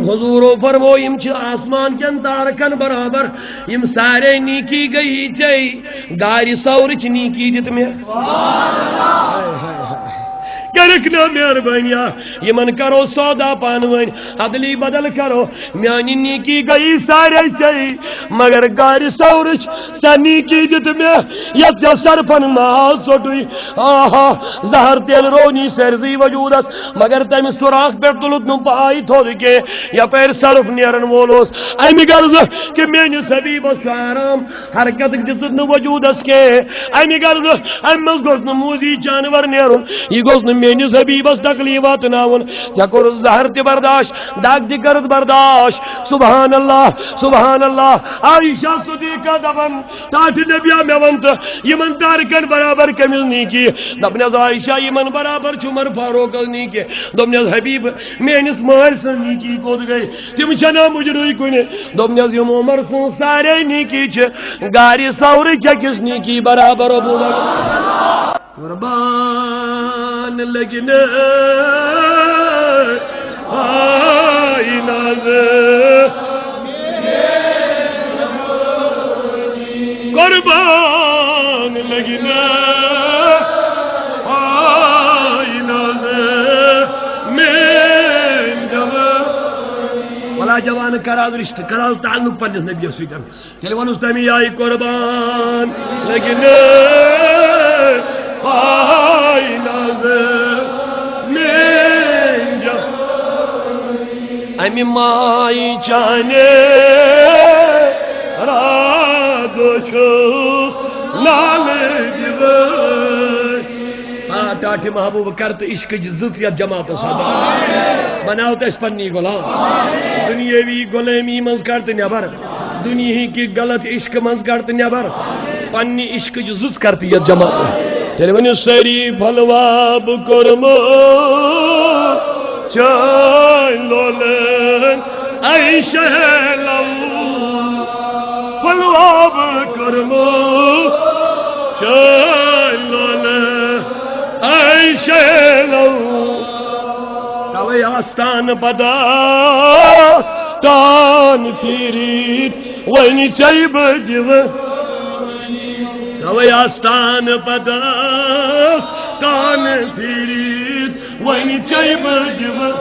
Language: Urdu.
حضورو فرمو یم چھ آسمان کن تارکن برابر یم سارے نیکی گئی چاہی گاری سورچ نیکی دت میں کرکنا مہربانیہ یمن کرو سودا پانوین عدلی بدل کرو میانی نیکی گئی سارے چاہی مگر گاری سورچ سا نیکی دت میں یا سرپن ناز سوٹوی آہا زہر تیل رونی سرزی وجودس مگر تم سراخ پر تلت نو پائی تھوڑ کے یا پیر سرف نیرن وولوس ایمی گرز کہ میں سبیب سارام حرکت جسد نو وجودس کے ایمی گرز ایمی گرز نموزی جانور نیرن یہ گرز نمینی سبیبس تکلیفات ناون یا کر زہر تی برداشت داگ دی کرد برداشت سبحان اللہ عائشہ صدیقہ دبن تاٹھ نبیہ میں ونت یمن تارکن برابر کمیل نہیں کی دبنیز عائشہ یمن برابر چمر فاروق نہیں کی دبنیز حبیب مینس مہر سن نہیں کی کود گئی تم چنا مجروئی کنے دبنیز یم عمر سن سارے نہیں کی چھ گاری سور کس نہیں کی برابر ابو بکر قربان لگنے آئی ناز قربان لگنے آئی ناز من جوان ولا جوان کراز رشت کراز تعلق پنجس نبی سیدن تیلوان استمی آئی قربان لگنے آئی ناز من جوان امی مائی چانے رادو چھوس لال جوان ٹاٹی محبوب کرت عشق جزت یا جماعت صدا بناو تیس پنی غلام دنیاوی غلامی منز کرت نیبر دنیا کی غلط عشق منز کرت نیبر پنی عشق جزت کرت یا جماعت تیلونی سری پھلواب کرمو چاین لولن عیشہ لو پھلواب کرمو چاین لولن عیشہ لو توی آستان پداس تان پیرید وینی چیب جیو توی آستان پداس تان پیرید وینی چیب جیو